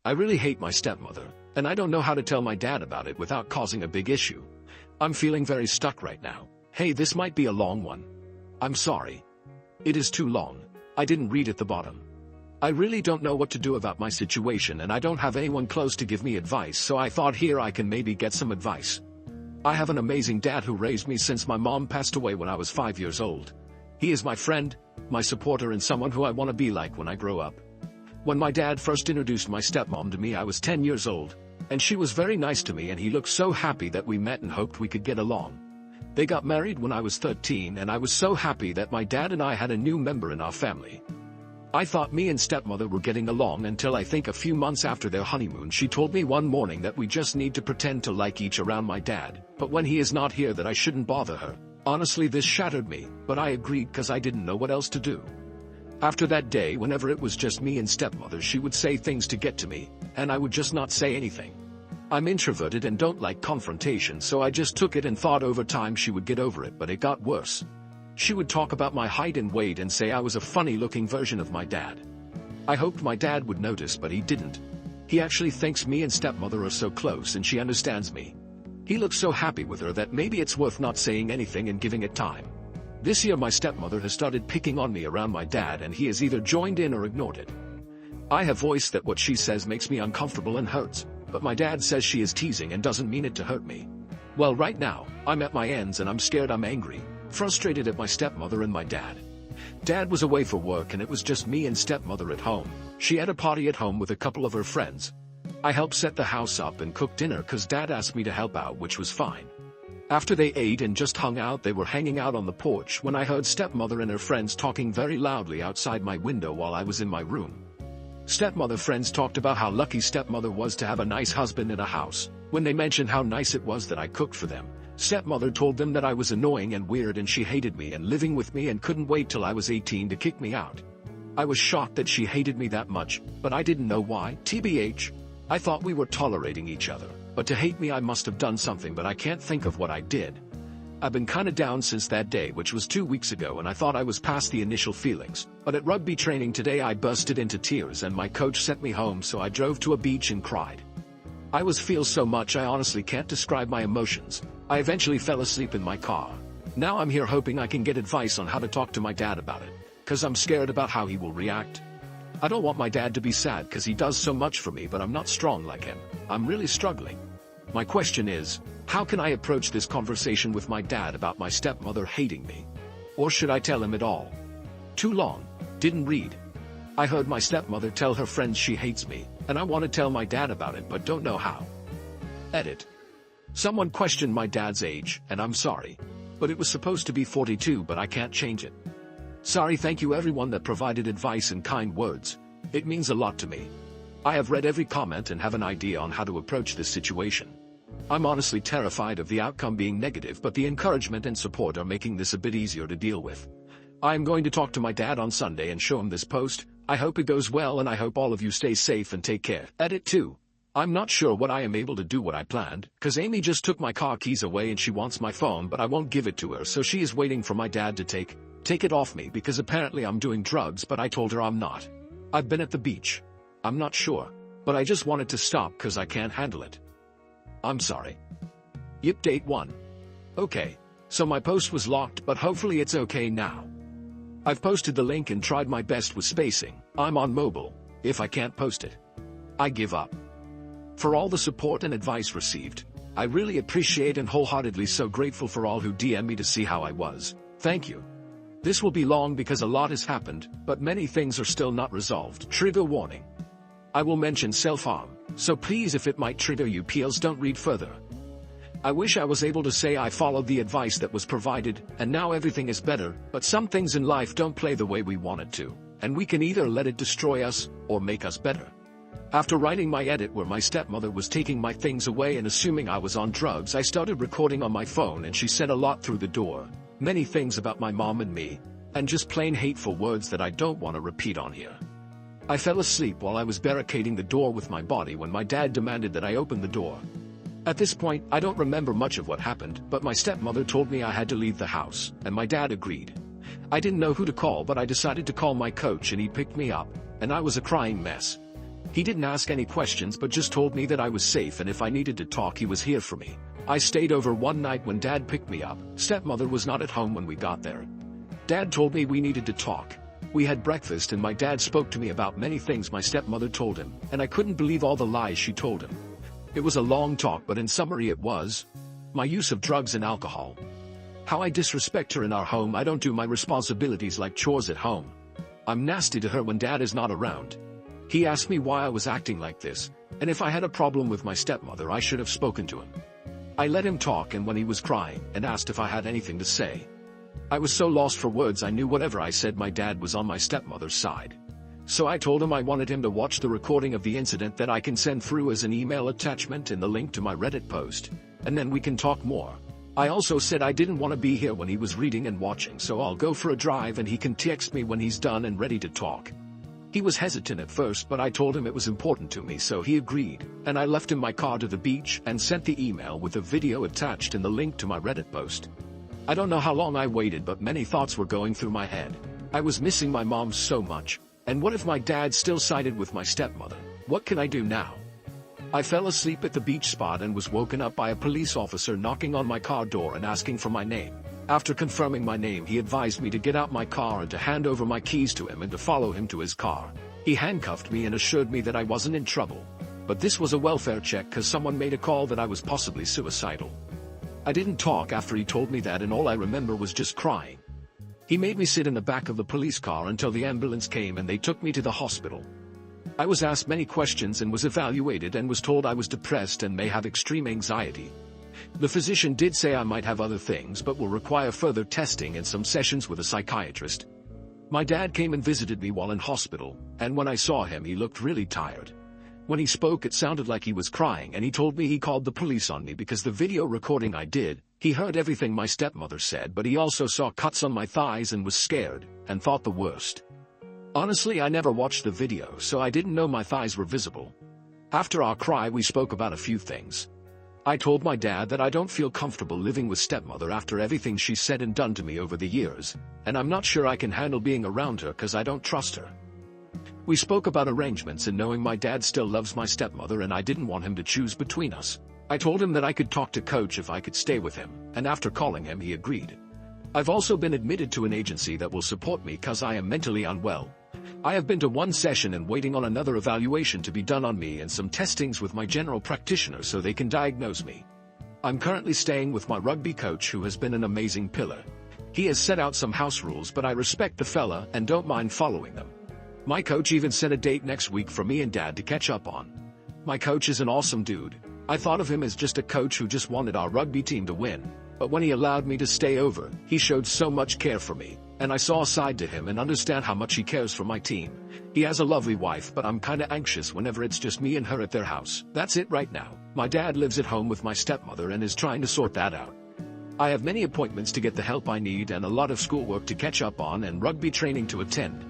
I really hate my stepmother, and I don't know how to tell my dad about it without causing a big issue. I'm feeling very stuck right now. Hey, this might be a long one. I'm sorry. It is too long. I didn't read at the bottom. I really don't know what to do about my situation, and I don't have anyone close to give me advice, so I thought here I can maybe get some advice. I have an amazing dad who raised me since my mom passed away when I was 5 years old. He is my friend, my supporter, and someone who I want to be like when I grow up. When my dad first introduced my stepmom to me, I was 10 years old, and she was very nice to me, and he looked so happy that we met and hoped we could get along. They got married when I was 13, and I was so happy that my dad and I had a new member in our family. I thought me and stepmother were getting along until I think a few months after their honeymoon she told me one morning that we just need to pretend to like each around my dad, but when he is not here that I shouldn't bother her. Honestly, this shattered me, but I agreed because I didn't know what else to do. After that day, whenever it was just me and stepmother, she would say things to get to me, and I would just not say anything. I'm introverted and don't like confrontation, so I just took it and thought over time she would get over it, but it got worse. She would talk about my height and weight and say I was a funny-looking version of my dad. I hoped my dad would notice, but he didn't. He actually thinks me and stepmother are so close and she understands me. He looks so happy with her that maybe it's worth not saying anything and giving it time. This year my stepmother has started picking on me around my dad, and he has either joined in or ignored it. I have voiced that what she says makes me uncomfortable and hurts, but my dad says she is teasing and doesn't mean it to hurt me. Well, right now, I'm at my ends and I'm scared, I'm angry, frustrated at my stepmother and my dad. Dad was away for work and it was just me and stepmother at home. She had a party at home with a couple of her friends. I helped set the house up and cook dinner cause Dad asked me to help out, which was fine. After they ate and just hung out, they were hanging out on the porch when I heard stepmother and her friends talking very loudly outside my window while I was in my room. Stepmother friends talked about how lucky stepmother was to have a nice husband in a house. When they mentioned how nice it was that I cooked for them, stepmother told them that I was annoying and weird and she hated me and living with me and couldn't wait till I was 18 to kick me out. I was shocked that she hated me that much, but I didn't know why. TBH, I thought we were tolerating each other, but to hate me I must have done something, but I can't think of what I did. I've been kinda down since that day, which was 2 weeks ago, and I thought I was past the initial feelings, but at rugby training today I bursted into tears and my coach sent me home, so I drove to a beach and cried. I feel so much I honestly can't describe my emotions. I eventually fell asleep in my car. Now I'm here hoping I can get advice on how to talk to my dad about it, cause I'm scared about how he will react. I don't want my dad to be sad cause he does so much for me, but I'm not strong like him. I'm really struggling. My question is, how can I approach this conversation with my dad about my stepmother hating me? Or should I tell him it all? Too long. Didn't read. I heard my stepmother tell her friends she hates me, and I want to tell my dad about it but don't know how. Edit. Someone questioned my dad's age, and I'm sorry. But it was supposed to be 42, but I can't change it. Sorry. Thank you everyone that provided advice and kind words. It means a lot to me. I have read every comment and have an idea on how to approach this situation. I'm honestly terrified of the outcome being negative, but the encouragement and support are making this a bit easier to deal with. I am going to talk to my dad on Sunday and show him this post. I hope it goes well and I hope all of you stay safe and take care. Edit 2. I'm not sure what I am able to do what I planned, cause Amy just took my car keys away and she wants my phone, but I won't give it to her, so she is waiting for my dad to take it off me because apparently I'm doing drugs, but I told her I'm not. I've been at the beach. I'm not sure, but I just wanted to stop cause I can't handle it. I'm sorry. Yep. Date 1. Okay, so my post was locked, but hopefully it's okay now. I've posted the link and tried my best with spacing. I'm on mobile. If I can't post it, I give up. For all the support and advice received, I really appreciate and wholeheartedly so grateful for all who DM me to see how I was. Thank you. This will be long because a lot has happened, but many things are still not resolved. Trigger warning. I will mention self-harm, so please, if it might trigger you, please don't read further. I wish I was able to say I followed the advice that was provided, and now everything is better, but some things in life don't play the way we want it to, and we can either let it destroy us, or make us better. After writing my edit where my stepmother was taking my things away and assuming I was on drugs, I started recording on my phone and she said a lot through the door. Many things about my mom and me, and just plain hateful words that I don't want to repeat on here. I fell asleep while I was barricading the door with my body when my dad demanded that I open the door. At this point, I don't remember much of what happened, but my stepmother told me I had to leave the house, and my dad agreed. I didn't know who to call, but I decided to call my coach and he picked me up, and I was a crying mess. He didn't ask any questions but just told me that I was safe and if I needed to talk he was here for me. I stayed over one night when Dad picked me up. Stepmother was not at home when we got there. Dad told me we needed to talk. We had breakfast and my dad spoke to me about many things my stepmother told him, and I couldn't believe all the lies she told him. It was a long talk, but in summary it was my use of drugs and alcohol. How I disrespect her in our home. I don't do my responsibilities like chores at home. I'm nasty to her when Dad is not around. He asked me why I was acting like this, and if I had a problem with my stepmother I should have spoken to him. I let him talk, and when he was crying and asked if I had anything to say, I was so lost for words. I knew whatever I said my dad was on my stepmother's side. So I told him I wanted him to watch the recording of the incident that I can send through as an email attachment in the link to my Reddit post, and then we can talk more. I also said I didn't want to be here when he was reading and watching, so I'll go for a drive and he can text me when he's done and ready to talk. He was hesitant at first, but I told him it was important to me, so he agreed, and I left in my car to the beach and sent the email with a video attached in the link to my Reddit post. I don't know how long I waited, but many thoughts were going through my head. I was missing my mom so much, and what if my dad still sided with my stepmother? What can I do now? I fell asleep at the beach spot and was woken up by a police officer knocking on my car door and asking for my name. After confirming my name, he advised me to get out my car and to hand over my keys to him and to follow him to his car. He handcuffed me and assured me that I wasn't in trouble. But this was a welfare check because someone made a call that I was possibly suicidal. I didn't talk after he told me that, and all I remember was just crying. He made me sit in the back of the police car until the ambulance came and they took me to the hospital. I was asked many questions and was evaluated and was told I was depressed and may have extreme anxiety. The physician did say I might have other things but will require further testing and some sessions with a psychiatrist. My dad came and visited me while in hospital, and when I saw him he looked really tired. When he spoke it sounded like he was crying, and he told me he called the police on me because the video recording I did, he heard everything my stepmother said, but he also saw cuts on my thighs and was scared and thought the worst. Honestly, I never watched the video, so I didn't know my thighs were visible. After our cry we spoke about a few things. I told my dad that I don't feel comfortable living with stepmother after everything she's said and done to me over the years, and I'm not sure I can handle being around her because I don't trust her. We spoke about arrangements and knowing my dad still loves my stepmother and I didn't want him to choose between us. I told him that I could talk to Coach if I could stay with him, and after calling him he agreed. I've also been admitted to an agency that will support me because I am mentally unwell. I have been to one session and waiting on another evaluation to be done on me and some testings with my general practitioner so they can diagnose me. I'm currently staying with my rugby coach who has been an amazing pillar. He has set out some house rules, but I respect the fella and don't mind following them. My coach even set a date next week for me and Dad to catch up on. My coach is an awesome dude. I thought of him as just a coach who just wanted our rugby team to win, but when he allowed me to stay over, he showed so much care for me, and I saw a side to him and understand how much he cares for my team. He has a lovely wife, but I'm kinda anxious whenever it's just me and her at their house. That's it right now. My dad lives at home with my stepmother and is trying to sort that out. I have many appointments to get the help I need and a lot of schoolwork to catch up on and rugby training to attend.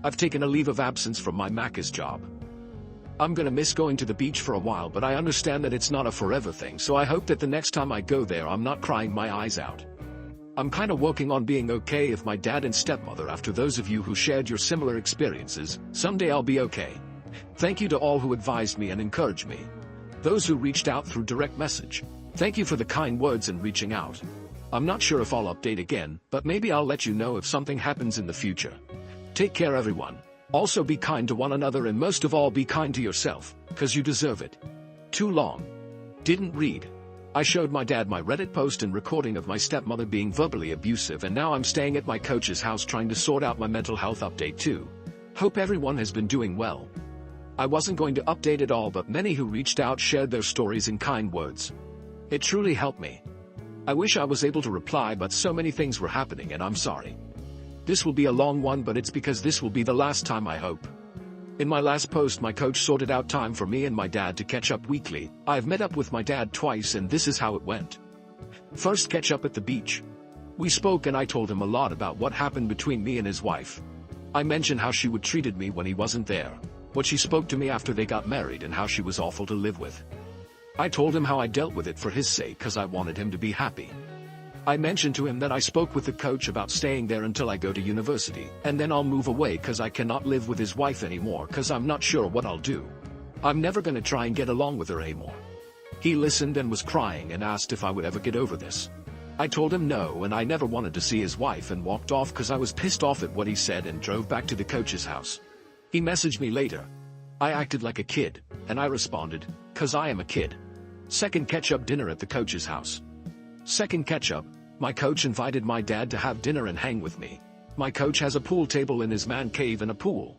I've taken a leave of absence from my Macca's job. I'm gonna miss going to the beach for a while, but I understand that it's not a forever thing, so I hope that the next time I go there I'm not crying my eyes out. I'm kinda working on being okay with my dad and stepmother. After those of you who shared your similar experiences, someday I'll be okay. Thank you to all who advised me and encouraged me. Those who reached out through direct message. Thank you for the kind words and reaching out. I'm not sure if I'll update again, but maybe I'll let you know if something happens in the future. Take care everyone. Also be kind to one another and most of all be kind to yourself, cause you deserve it. Too long. Didn't read. I showed my dad my Reddit post and recording of my stepmother being verbally abusive, and now I'm staying at my coach's house trying to sort out my mental health update too. Hope everyone has been doing well. I wasn't going to update at all, but many who reached out shared their stories and kind words. It truly helped me. I wish I was able to reply, but so many things were happening and I'm sorry. This will be a long one, but it's because this will be the last time, I hope. In my last post, my coach sorted out time for me and my dad to catch up weekly. I've met up with my dad twice and this is how it went. First, catch up at the beach. We spoke and I told him a lot about what happened between me and his wife. I mentioned how she would treated me when he wasn't there, what she spoke to me after they got married, and how she was awful to live with. I told him how I dealt with it for his sake because I wanted him to be happy. I mentioned to him that I spoke with the coach about staying there until I go to university, and then I'll move away cause I cannot live with his wife anymore cause I'm not sure what I'll do. I'm never gonna try and get along with her anymore. He listened and was crying and asked if I would ever get over this. I told him no and I never wanted to see his wife and walked off cause I was pissed off at what he said and drove back to the coach's house. He messaged me later. I acted like a kid, and I responded, cause I am a kid. Second catch-up dinner at the coach's house. Second catch-up, my coach invited my dad to have dinner and hang with me. My coach has a pool table in his man cave and a pool.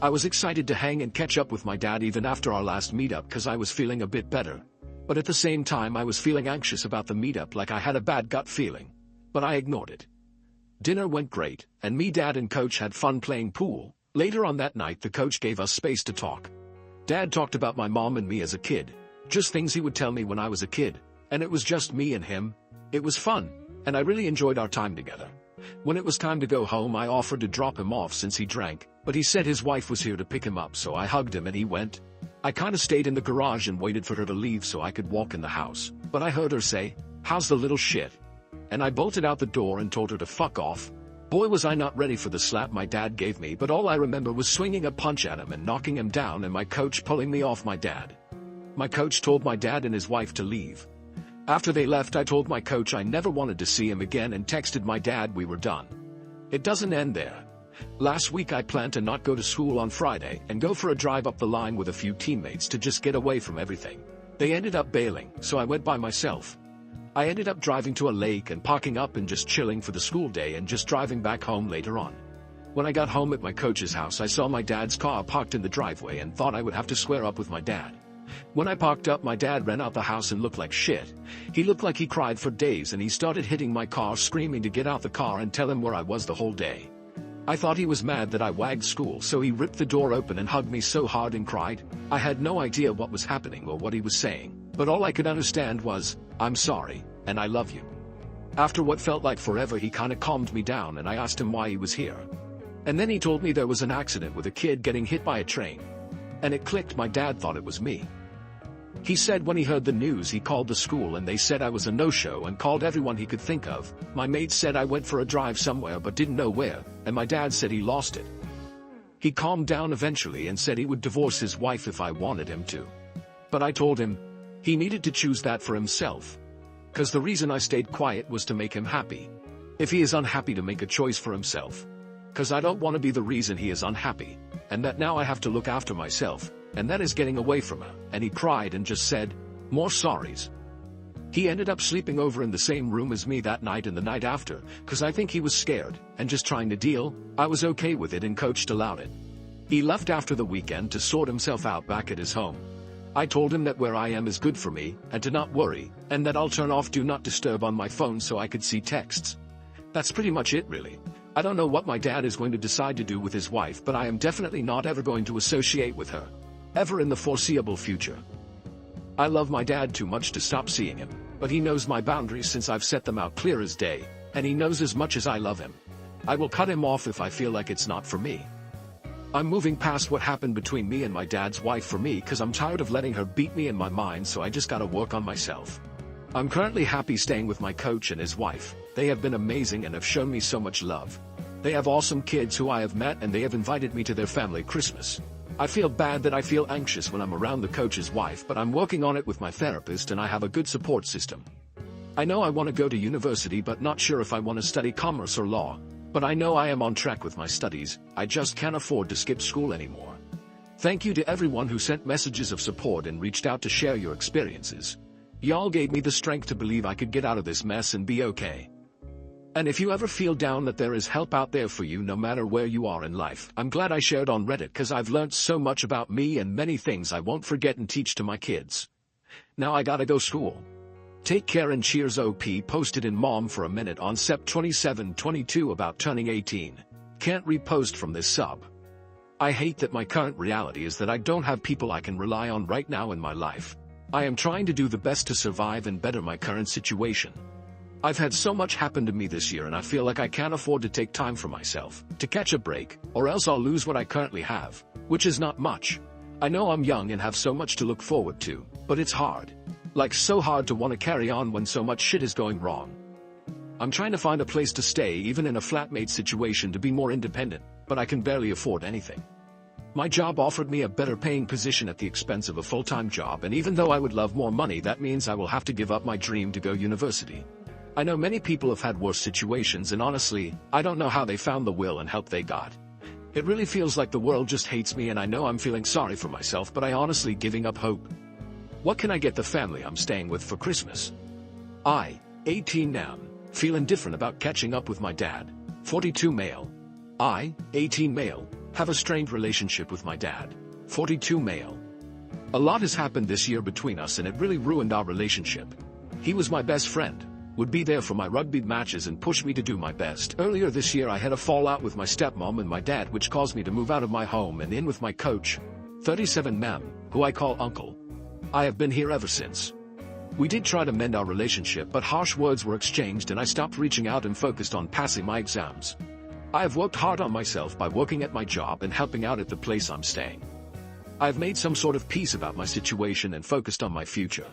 I was excited to hang and catch up with my dad even after our last meetup cause I was feeling a bit better. But at the same time I was feeling anxious about the meetup, like I had a bad gut feeling. But I ignored it. Dinner went great, and me, dad and coach had fun playing pool. Later on that night the coach gave us space to talk. Dad talked about my mom and me as a kid. Just things he would tell me when I was a kid. And it was just me and him. It was fun, and I really enjoyed our time together. When it was time to go home I offered to drop him off since he drank, but he said his wife was here to pick him up, so I hugged him and he went. I kinda stayed in the garage and waited for her to leave so I could walk in the house, but I heard her say, "How's the little shit?" And I bolted out the door and told her to fuck off. Boy, was I not ready for the slap my dad gave me, but all I remember was swinging a punch at him and knocking him down and my coach pulling me off my dad. My coach told my dad and his wife to leave. After they left I told my coach I never wanted to see him again and texted my dad we were done. It doesn't end there. Last week I planned to not go to school on Friday and go for a drive up the line with a few teammates to just get away from everything. They ended up bailing, so I went by myself. I ended up driving to a lake and parking up and just chilling for the school day and just driving back home later on. When I got home at my coach's house I saw my dad's car parked in the driveway and thought I would have to square up with my dad. When I parked up my dad ran out the house and looked like shit. He looked like he cried for days and he started hitting my car, screaming to get out the car and tell him where I was the whole day. I thought he was mad that I wagged school, so he ripped the door open and hugged me so hard and cried. I had no idea what was happening or what he was saying, but all I could understand was, "I'm sorry, and I love you." After what felt like forever he kinda calmed me down and I asked him why he was here. And then he told me there was an accident with a kid getting hit by a train. And it clicked, my dad thought it was me. He said when he heard the news he called the school and they said I was a no-show and called everyone he could think of. My mate said I went for a drive somewhere but didn't know where, and my dad said he lost it. He calmed down eventually and said he would divorce his wife if I wanted him to. But I told him he needed to choose that for himself. Cause the reason I stayed quiet was to make him happy. If he is unhappy, to make a choice for himself. Cause I don't want to be the reason he is unhappy, and that now I have to look after myself. And that is getting away from her. And he cried and just said, "More sorries." He ended up sleeping over in the same room as me that night and the night after, cause I think he was scared, and just trying to deal. I was okay with it and coach allowed it. He left after the weekend to sort himself out back at his home. I told him that where I am is good for me, and to not worry, and that I'll turn off do not disturb on my phone so I could see texts. That's pretty much it really. I don't know what my dad is going to decide to do with his wife, but I am definitely not ever going to associate with her. Ever in the foreseeable future. I love my dad too much to stop seeing him, but he knows my boundaries since I've set them out clear as day, and he knows as much as I love him. I will cut him off if I feel like it's not for me. I'm moving past what happened between me and my dad's wife for me cause I'm tired of letting her beat me in my mind, so I just gotta work on myself. I'm currently happy staying with my coach and his wife. They have been amazing and have shown me so much love. They have awesome kids who I have met and they have invited me to their family Christmas. I feel bad that I feel anxious when I'm around the coach's wife, but I'm working on it with my therapist and I have a good support system. I know I want to go to university but not sure if I want to study commerce or law, but I know I am on track with my studies. I just can't afford to skip school anymore. Thank you to everyone who sent messages of support and reached out to share your experiences. Y'all gave me the strength to believe I could get out of this mess and be okay. And if you ever feel down, that there is help out there for you no matter where you are in life. I'm glad I shared on Reddit cause I've learned so much about me and many things I won't forget and teach to my kids. Now I gotta go school. Take care and cheers. OP posted in Mom for a Minute on Sept 27/22 about turning 18. Can't repost from this sub. I hate that my current reality is that I don't have people I can rely on right now in my life. I am trying to do the best to survive and better my current situation. I've had so much happen to me this year and I feel like I can't afford to take time for myself, to catch a break, or else I'll lose what I currently have, which is not much. I know I'm young and have so much to look forward to, but it's hard. Like so hard to want to carry on when so much shit is going wrong. I'm trying to find a place to stay even in a flatmate situation to be more independent, but I can barely afford anything. My job offered me a better paying position at the expense of a full-time job, and even though I would love more money, that means I will have to give up my dream to go university. I know many people have had worse situations, and honestly, I don't know how they found the will and help they got. It really feels like the world just hates me, and I know I'm feeling sorry for myself, but I honestly giving up hope. What can I get the family I'm staying with for Christmas? I, 18 now, feel indifferent about catching up with my dad, 42 male. I, 18 male, have a strained relationship with my dad, 42 male. A lot has happened this year between us, and it really ruined our relationship. He was my best friend, would be there for my rugby matches and push me to do my best. Earlier this year I had a fallout with my stepmom and my dad, which caused me to move out of my home and in with my coach, 37 ma'am, who I call uncle. I have been here ever since. We did try to mend our relationship, but harsh words were exchanged and I stopped reaching out and focused on passing my exams. I have worked hard on myself by working at my job and helping out at the place I'm staying. I have made some sort of peace about my situation and focused on my future.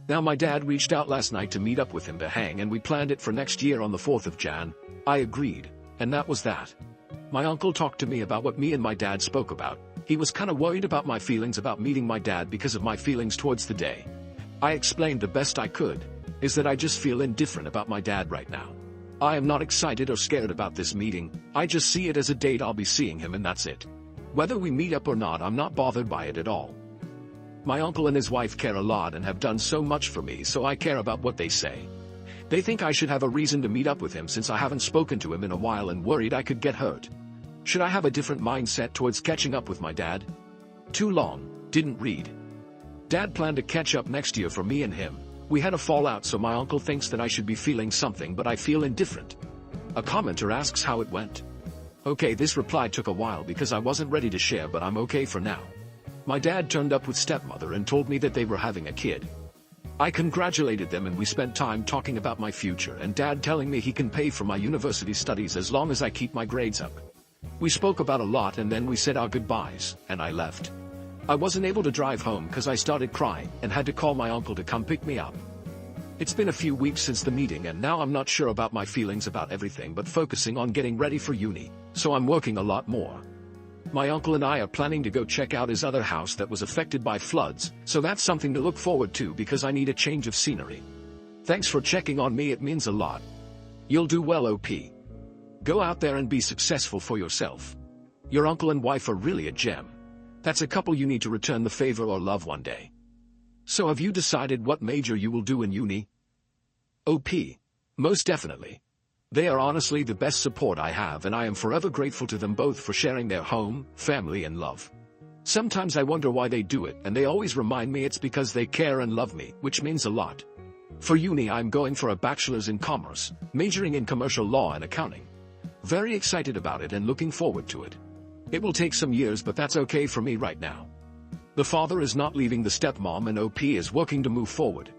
Now my dad reached out last night to meet up with him to hang, and we planned it for next year on the 4th of Jan. I agreed, and that was that. My uncle talked to me about what me and my dad spoke about. He was kinda worried about my feelings about meeting my dad because of my feelings towards the day. I explained the best I could, is that I just feel indifferent about my dad right now. I am not excited or scared about this meeting, I just see it as a date I'll be seeing him, and that's it. Whether we meet up or not, I'm not bothered by it at all. My uncle and his wife care a lot and have done so much for me, so I care about what they say. They think I should have a reason to meet up with him since I haven't spoken to him in a while and worried I could get hurt. Should I have a different mindset towards catching up with my dad? Too long, didn't read. Dad planned to catch up next year for me and him. We had a fallout, so my uncle thinks that I should be feeling something, but I feel indifferent. A commenter asks how it went. Okay, this reply took a while because I wasn't ready to share, but I'm okay for now. My dad turned up with stepmother and told me that they were having a kid. I congratulated them and we spent time talking about my future, and dad telling me he can pay for my university studies as long as I keep my grades up. We spoke about a lot and then we said our goodbyes, and I left. I wasn't able to drive home because I started crying and had to call my uncle to come pick me up. It's been a few weeks since the meeting, and now I'm not sure about my feelings about everything, but focusing on getting ready for uni, so I'm working a lot more. My uncle and I are planning to go check out his other house that was affected by floods, so that's something to look forward to because I need a change of scenery. Thanks for checking on me, it means a lot. You'll do well, OP. Go out there and be successful for yourself. Your uncle and wife are really a gem. That's a couple you need to return the favor or love one day. So have you decided what major you will do in uni? OP. Most definitely. They are honestly the best support I have, and I am forever grateful to them both for sharing their home, family and love. Sometimes I wonder why they do it, and they always remind me it's because they care and love me, which means a lot. For uni I'm going for a bachelor's in commerce, majoring in commercial law and accounting. Very excited about it and looking forward to it. It will take some years, but that's okay for me right now. The father is not leaving the stepmom, and OP is working to move forward.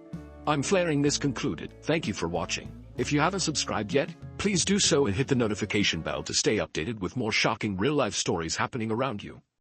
I'm flaring this concluded. Thank you for watching. If you haven't subscribed yet, please do so and hit the notification bell to stay updated with more shocking real-life stories happening around you.